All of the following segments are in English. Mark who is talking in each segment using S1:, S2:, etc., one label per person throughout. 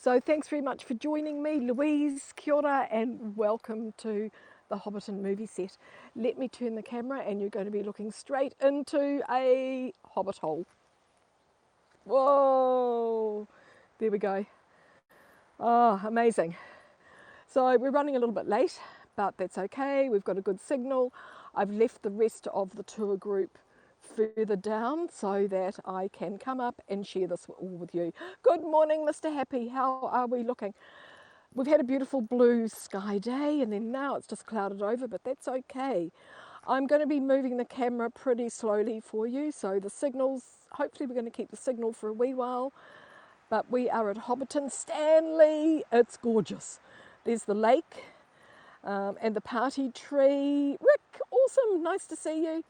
S1: So thanks very much for joining me, Louise, kia ora, and welcome to the Hobbiton movie set. Let me turn the camera and you're going to be looking straight into a hobbit hole. Whoa, there we go. Oh, amazing. So we're running a little bit late, but that's okay. We've got a good signal. I've left the rest of the tour group further down so that I can come up and share this all with you. Good morning, Mr. Happy. How are we looking? We've had a beautiful blue sky day and then now it's just clouded over, but that's okay. I'm going to be moving the camera pretty slowly for you, so the signals, hopefully we're going to keep the signal for a wee while. But we are at Hobbiton. Stanley, it's gorgeous. There's the lake and the party tree. Rick, awesome, nice to see you.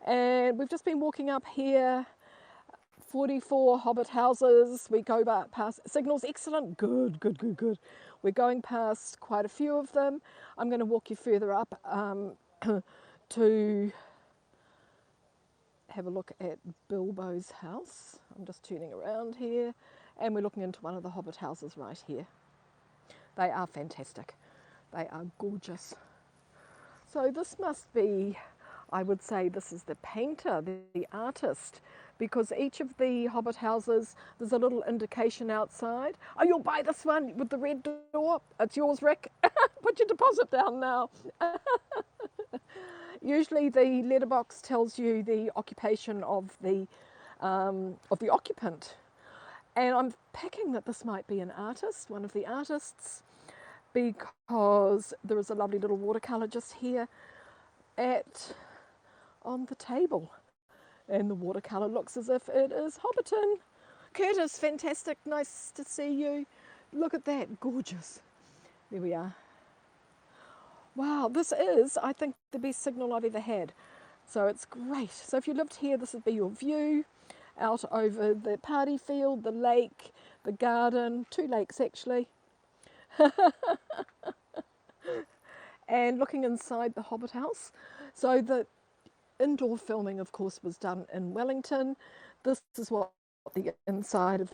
S1: And we've just been walking up here, 44 hobbit houses. We go past, signals excellent, good, good, good, good. We're going past quite a few of them. I'm going to walk you further up to have a look at Bilbo's house. I'm just turning around here and we're looking into one of the hobbit houses right here. They are fantastic. They are gorgeous. So this must be, I would say this is the painter, the artist, because each of the hobbit houses, there's a little indication outside. Oh, you'll buy this one with the red door? It's yours, Rick. Put your deposit down now. Usually the letterbox tells you the occupation of the occupant. And I'm picking that this might be an artist, one of the artists, because there is a lovely little watercolour just here on the table. And the watercolour looks as if it is Hobbiton. Curtis, fantastic, nice to see you. Look at that, gorgeous. There we are. Wow, this is, I think, the best signal I've ever had. So it's great. So if you lived here, this would be your view out over the party field, the lake, the garden, 2 lakes actually. And looking inside the Hobbit house. So the indoor filming, of course, was done in Wellington. This is what the inside of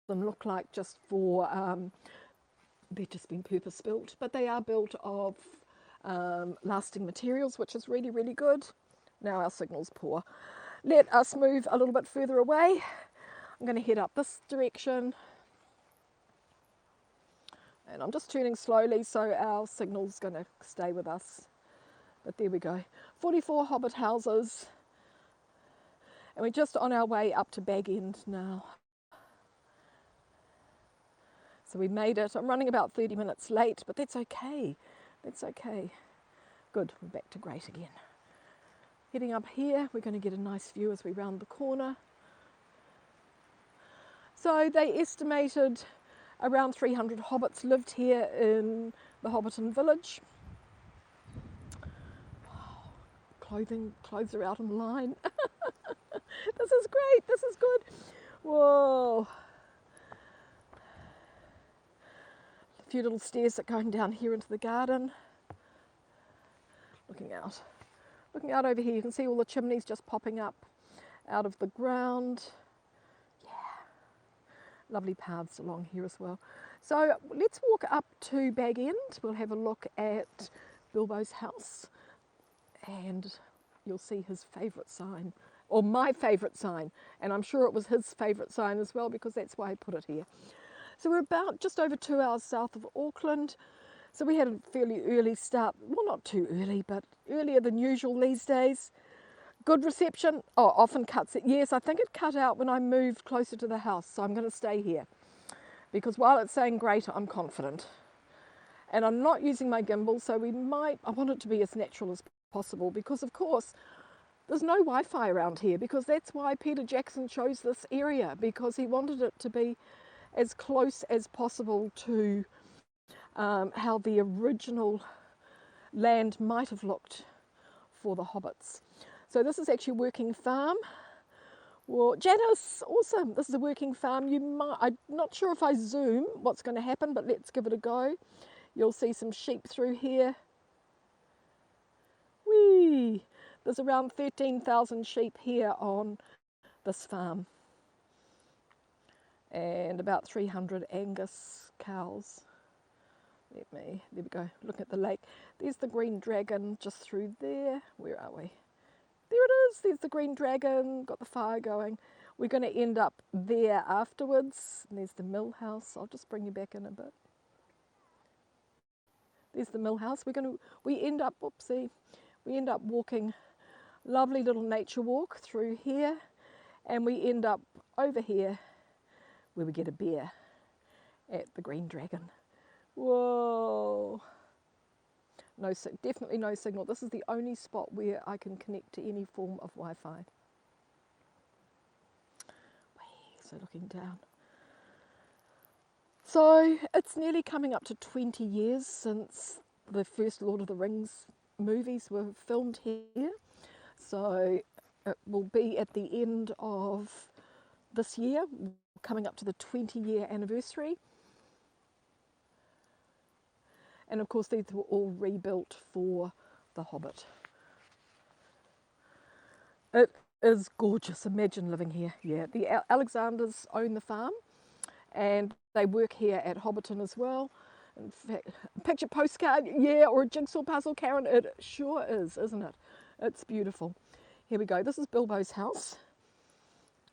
S1: them look like, just for they've just been purpose built, but they are built of lasting materials, which is really, really good. Now our signal's poor. Let us move a little bit further away. I'm going to head up this direction. And I'm just turning slowly so our signal's going to stay with us. But there we go. 44 hobbit houses. And we're just on our way up to Bag End now. So we made it. I'm running about 30 minutes late, but that's okay. That's okay. Good, we're back to great again. Heading up here, we're going to get a nice view as we round the corner. So they estimated around 300 hobbits lived here in the Hobbiton village. Wow. Clothes are out on the line. This is great, this is good. Whoa. A few little stairs that going down here into the garden. Looking out over here, you can see all the chimneys just popping up out of the ground. Yeah, lovely paths along here as well. So let's walk up to Bag End. We'll have a look at Bilbo's house and you'll see his favourite sign, or my favourite sign, and I'm sure it was his favourite sign as well because that's why I put it here. So we're about just over 2 hours south of Auckland. So we had a fairly early start, well not too early, but earlier than usual these days. Good reception. Oh, often cuts it. Yes, I think it cut out when I moved closer to the house, so I'm going to stay here. Because while it's saying great, I'm confident. And I'm not using my gimbal, so I want it to be as natural as possible because of course, there's no Wi-Fi around here because that's why Peter Jackson chose this area, because he wanted it to be as close as possible to how the original land might have looked for the hobbits. So this is actually a working farm. Well, Janice, awesome. This is a working farm. I'm not sure if I zoom what's going to happen, but let's give it a go. You'll see some sheep through here. Whee! There's around 13,000 sheep here on this farm. and about 300 Angus cows. There we go, look at the lake. There's the Green Dragon just through there. Where are we? There it is, there's the Green Dragon, got the fire going. We're going to end up there afterwards. And there's the mill house. I'll just bring you back in a bit. There's the mill house. We end up walking, lovely little nature walk through here, and we end up over here where we get a beer at the Green Dragon. Whoa. No, definitely no signal. This is the only spot where I can connect to any form of Wi-Fi. So looking down. So it's nearly coming up to 20 years since the first Lord of the Rings movies were filmed here. So it will be at the end of this year, coming up to the 20-year anniversary. And of course these were all rebuilt for The Hobbit. It is gorgeous. Imagine living here. Yeah, the Alexanders own the farm and they work here at Hobbiton as well. In fact, a picture postcard, yeah, or a jigsaw puzzle, Karen. It sure is, isn't it? It's beautiful. Here we go. This is Bilbo's house.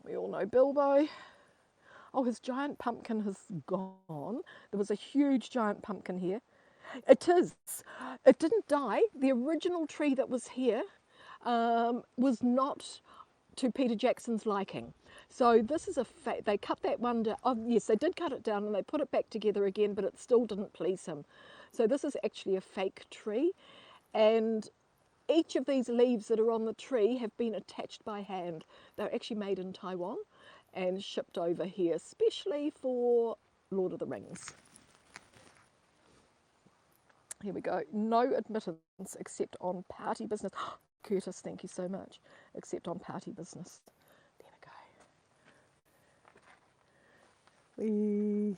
S1: We all know Bilbo. Oh, his giant pumpkin has gone. There was a huge giant pumpkin here. It is. It didn't die. The original tree that was here was not to Peter Jackson's liking. So this is they cut that one down. Oh, yes, they did cut it down and they put it back together again, but it still didn't please him. So this is actually a fake tree, and each of these leaves that are on the tree have been attached by hand. They're actually made in Taiwan and shipped over here, especially for Lord of the Rings. Here we go. No admittance except on party business. Curtis, thank you so much. Except on party business. There we go.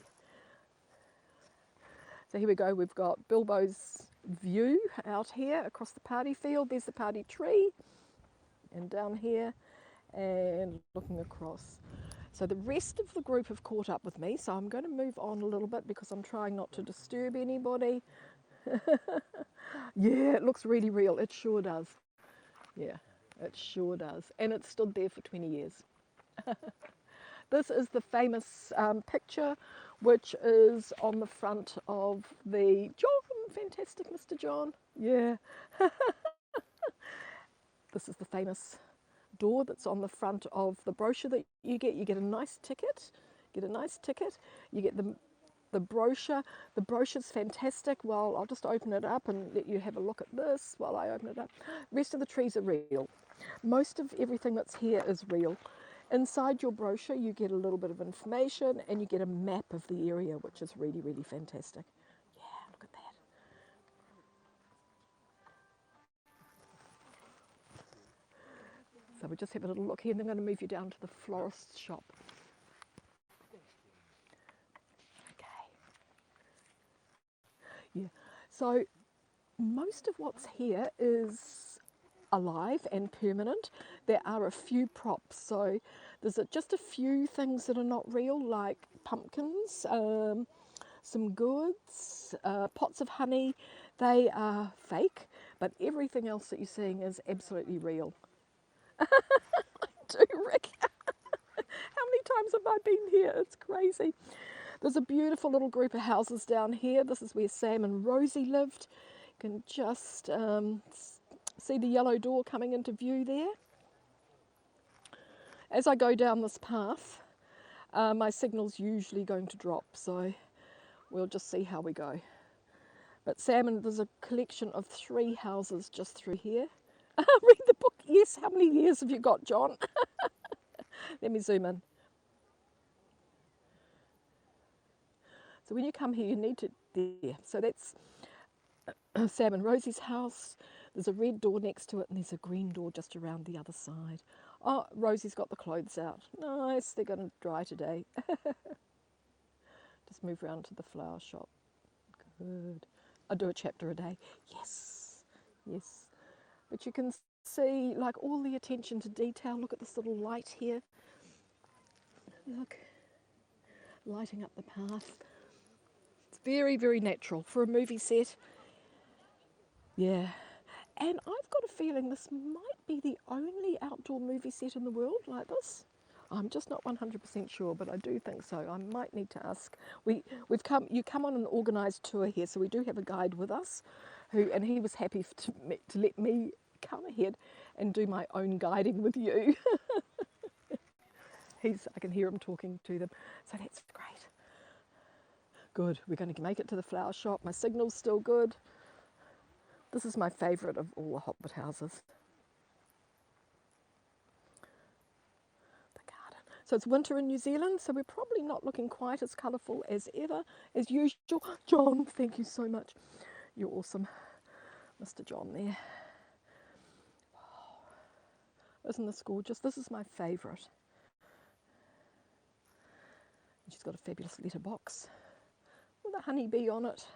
S1: So here we go. We've got Bilbo's view out here across the party field. There's the party tree. And down here and looking across. So the rest of the group have caught up with me. So I'm going to move on a little bit because I'm trying not to disturb anybody. Yeah, it looks really real. It sure does. Yeah, it sure does. And it stood there for 20 years. This is the famous picture, which is on the front of the John. Fantastic, Mr. John. Yeah. This is the famous door that's on the front of the brochure that you get. You get a nice ticket. You get the brochure. The brochure's fantastic. Well, I'll just open it up and let you have a look at this while I open it up. The rest of the trees are real. Most of everything that's here is real. Inside your brochure, you get a little bit of information and you get a map of the area, which is really, really fantastic. Yeah, look at that. So we just have a little look here and then I'm going to move you down to the florist's shop. Yeah, so most of what's here is alive and permanent. There are a few props, so there's just a few things that are not real, like pumpkins, some gourds, pots of honey. They are fake, but everything else that you're seeing is absolutely real. I do, Rick. How many times have I been here? It's crazy. There's a beautiful little group of houses down here. This is where Sam and Rosie lived. You can just see the yellow door coming into view there. As I go down this path, my signal's usually going to drop, so we'll just see how we go. But Sam, and there's a collection of 3 houses just through here. Read the book. Yes, how many years have you got, John? Let me zoom in. So when you come here, you need to, there. So that's Sam and Rosie's house. There's a red door next to it and there's a green door just around the other side. Oh, Rosie's got the clothes out. Nice, they're going to dry today. Just move around to the flower shop. Good. I do a chapter a day. Yes, yes. But you can see like all the attention to detail. Look at this little light here. Look. lighting up the path. It's very, very natural for a movie set. Yeah. And I've got a feeling this might be the only outdoor movie set in the world like this. I'm just not 100% sure, but I do think so. I might need to ask. You come on an organised tour here, so we do have a guide with us, and he was happy to let me come ahead and do my own guiding with you. I can hear him talking to them, so that's great. Good. We're going to make it to the flower shop. My signal's still good. This is my favourite of all the Hobbit houses. The garden. So it's winter in New Zealand, so we're probably not looking quite as colourful as ever, as usual. John, thank you so much. You're awesome. Mr. John there. Wow. Isn't this gorgeous? This is my favourite. She's got a fabulous letterbox with a honeybee on it.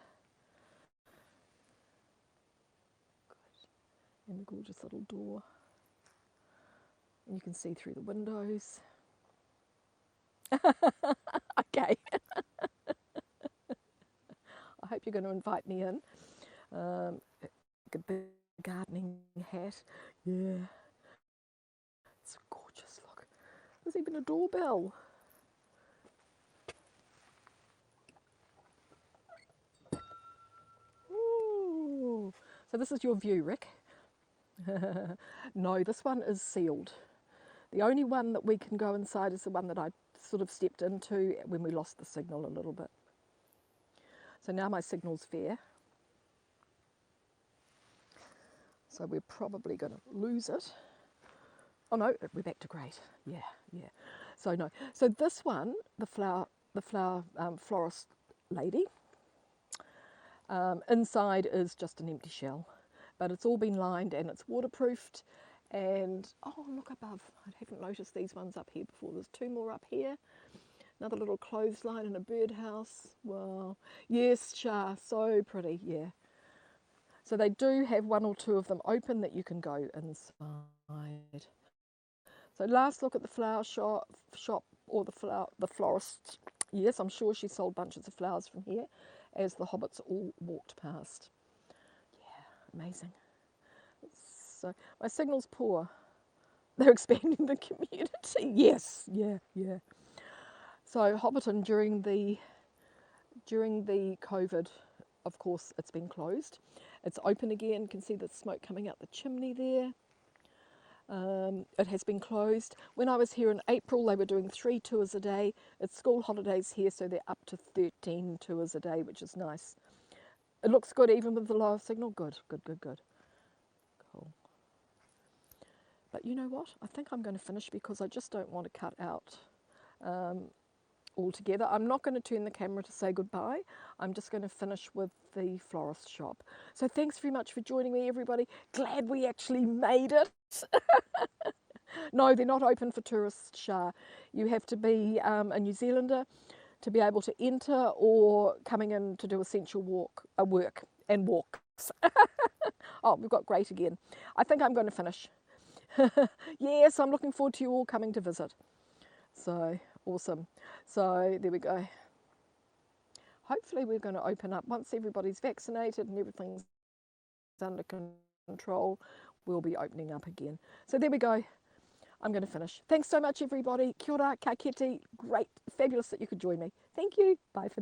S1: Good. And a gorgeous little door. And you can see through the windows. Okay. I hope you're going to invite me in. A big gardening hat. Yeah. It's gorgeous, look. There's even a doorbell. Ooh. So this is your view, Rick. No, this one is sealed. The only one that we can go inside is the one that I sort of stepped into when we lost the signal a little bit. So now my signal's fair. So we're probably going to lose it. Oh no, we're back to great. Yeah, yeah. So no. So this one, the flower florist lady, inside is just an empty shell, but it's all been lined and it's waterproofed. And oh, look above. I haven't noticed these ones up here before. There's two more up here. Another little clothesline and a birdhouse. Wow. Yes, Shah, so pretty, yeah. So they do have one or two of them open that you can go inside. So last look at the flower shop or the florist. Yes, I'm sure she sold bunches of flowers from here as the hobbits all walked past. Yeah, amazing. So my signal's poor. They're expanding the community. Yes, yeah, yeah. So Hobbiton during the COVID, of course, it's been closed. It's open again. You can see the smoke coming out the chimney there. It has been closed. When I was here in April, they were doing 3 tours a day. It's school holidays here, so they're up to 13 tours a day, which is nice. It looks good even with the lower signal. Good, good, good, good. Cool. But you know what? I think I'm going to finish because I just don't want to cut out altogether. I'm not going to turn the camera to say goodbye. I'm just going to finish with the florist shop. So thanks very much for joining me, everybody. Glad we actually made it. No, they're not open for tourists, Shah. You have to be a New Zealander to be able to enter, or coming in to do essential work and walks. Oh, we've got great again. I think I'm going to finish. Yes, I'm looking forward to you all coming to visit. So awesome. So there we go. Hopefully we're going to open up once everybody's vaccinated and everything's under control. We'll be opening up again. So there we go. I'm going to finish. Thanks so much, everybody. Kia ora, ka kite. Great, fabulous that you could join me. Thank you. Bye for now.